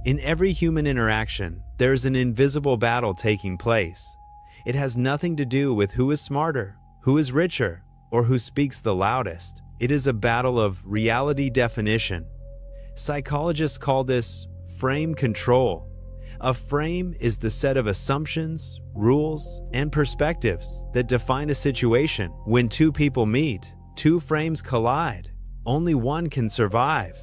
In every human interaction, there's an invisible battle taking place. It has nothing to do with who is smarter, who is richer, or who speaks the loudest. It is a battle of reality definition. Psychologists call this frame control. A frame is the set of assumptions, rules, and perspectives that define a situation. When two people meet, two frames collide. Only one can survive.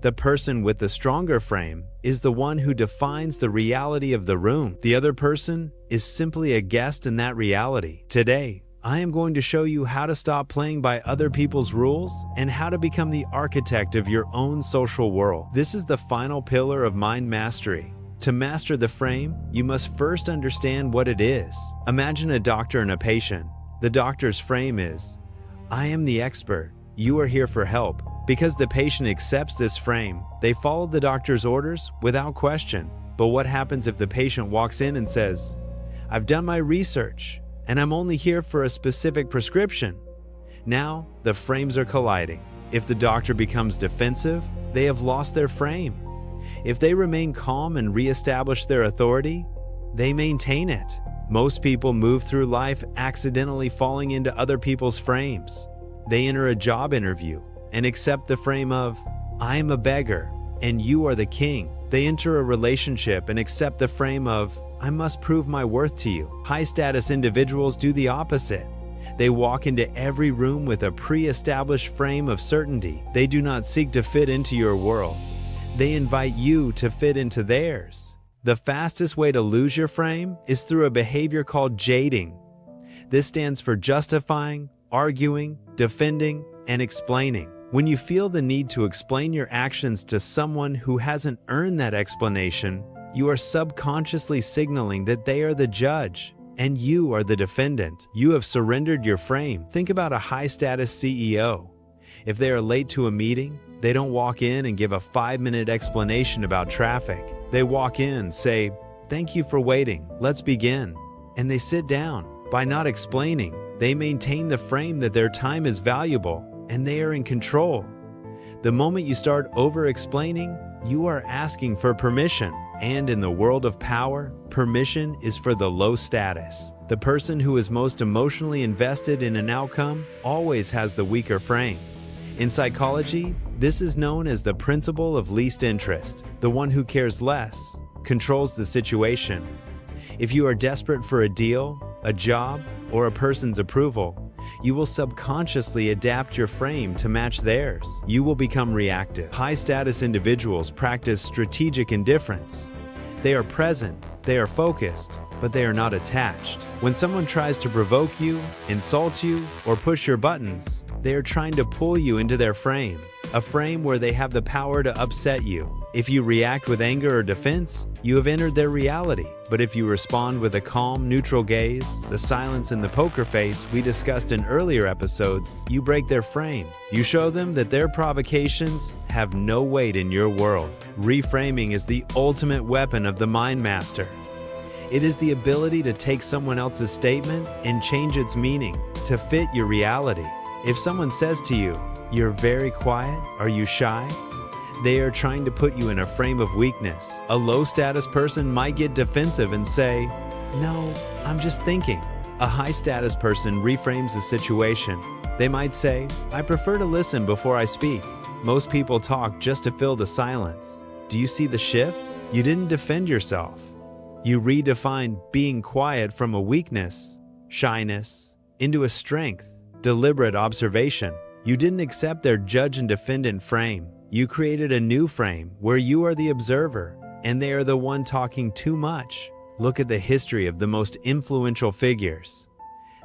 The person with the stronger frame is the one who defines the reality of the room. The other person is simply a guest in that reality. Today, I am going to show you how to stop playing by other people's rules and how to become the architect of your own social world. This is the final pillar of mind mastery. To master the frame, you must first understand what it is. Imagine a doctor and a patient. The doctor's frame is, I am the expert. You are here for help. Because the patient accepts this frame, they follow the doctor's orders without question. But what happens if the patient walks in and says, I've done my research, and I'm only here for a specific prescription? Now, the frames are colliding. If the doctor becomes defensive, they have lost their frame. If they remain calm and reestablish their authority, they maintain it. Most people move through life accidentally falling into other people's frames. They enter a job interview and accept the frame of, I am a beggar and you are the king. They enter a relationship and accept the frame of, I must prove my worth to you. High-status individuals do the opposite. They walk into every room with a pre-established frame of certainty. They do not seek to fit into your world. They invite you to fit into theirs. The fastest way to lose your frame is through a behavior called JADEing. This stands for justifying, arguing, defending, and explaining. When you feel the need to explain your actions to someone who hasn't earned that explanation, you are subconsciously signaling that they are the judge and you are the defendant. You have surrendered your frame. Think about a high-status CEO. If they are late to a meeting, they don't walk in and give a 5-minute explanation about traffic. They walk in, say, thank you for waiting, let's begin, and they sit down. By not explaining, they maintain the frame that their time is valuable and they are in control. The moment you start over-explaining, you are asking for permission. And in the world of power, permission is for the low status. The person who is most emotionally invested in an outcome always has the weaker frame. In psychology, this is known as the principle of least interest. The one who cares less controls the situation. If you are desperate for a deal, a job, or a person's approval, you will subconsciously adapt your frame to match theirs. You will become reactive. High-status individuals practice strategic indifference. They are present, they are focused, but they are not attached. When someone tries to provoke you, insult you, or push your buttons, they are trying to pull you into their frame, a frame where they have the power to upset you. If you react with anger or defense, you have entered their reality. But if you respond with a calm, neutral gaze, the silence and the poker face we discussed in earlier episodes, you break their frame. You show them that their provocations have no weight in your world. Reframing is the ultimate weapon of the mind master. It is the ability to take someone else's statement and change its meaning to fit your reality. If someone says to you, "You're very quiet, are you shy?" they are trying to put you in a frame of weakness. A low-status person might get defensive and say, "No, I'm just thinking." A high-status person reframes the situation. They might say, "I prefer to listen before I speak. Most people talk just to fill the silence." Do you see the shift? You didn't defend yourself. You redefined being quiet from a weakness, shyness, into a strength, deliberate observation. You didn't accept their judge and defendant frame. You created a new frame where you are the observer and they are the one talking too much. Look at the history of the most influential figures.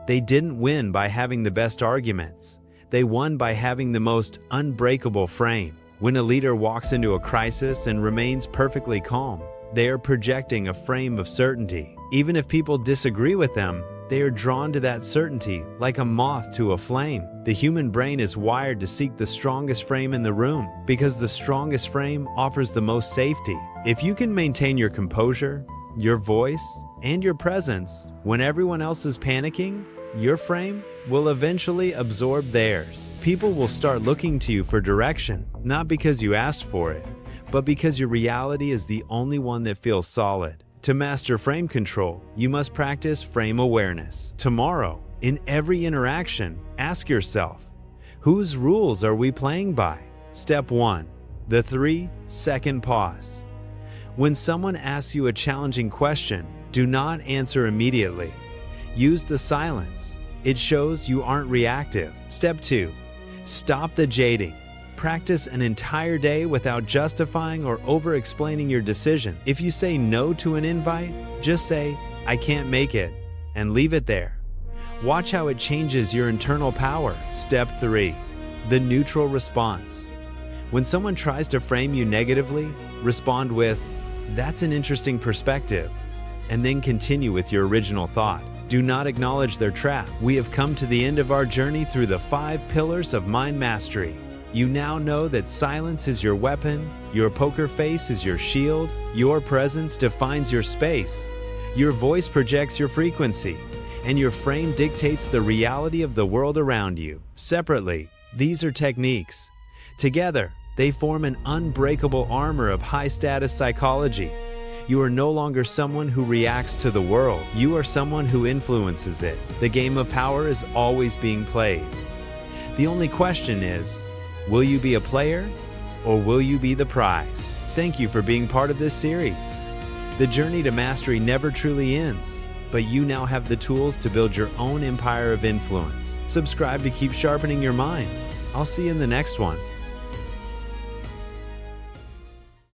They didn't win by having the best arguments. They won by having the most unbreakable frame. When a leader walks into a crisis and remains perfectly calm, they are projecting a frame of certainty. Even if people disagree with them, they are drawn to that certainty like a moth to a flame. The human brain is wired to seek the strongest frame in the room because the strongest frame offers the most safety. If you can maintain your composure, your voice, and your presence when everyone else is panicking, your frame will eventually absorb theirs. People will start looking to you for direction, not because you asked for it, but because your reality is the only one that feels solid. To master frame control, you must practice frame awareness. Tomorrow, in every interaction, ask yourself, whose rules are we playing by? Step 1. The 3-second pause. When someone asks you a challenging question, do not answer immediately. Use the silence. It shows you aren't reactive. Step 2. Stop the JADEing. Practice an entire day without justifying or over-explaining your decision. If you say no to an invite, just say, "I can't make it," and leave it there. Watch how it changes your internal power. Step 3. The neutral response. When someone tries to frame you negatively, respond with, "That's an interesting perspective," and then continue with your original thought. Do not acknowledge their trap. We have come to the end of our journey through the 5 pillars of mind mastery. You now know that silence is your weapon, your poker face is your shield, your presence defines your space, your voice projects your frequency, and your frame dictates the reality of the world around you. Separately, these are techniques. Together, they form an unbreakable armor of high-status psychology. You are no longer someone who reacts to the world. You are someone who influences it. The game of power is always being played. The only question is, will you be a player or will you be the prize? Thank you for being part of this series. The journey to mastery never truly ends, but you now have the tools to build your own empire of influence. Subscribe to keep sharpening your mind. I'll see you in the next one.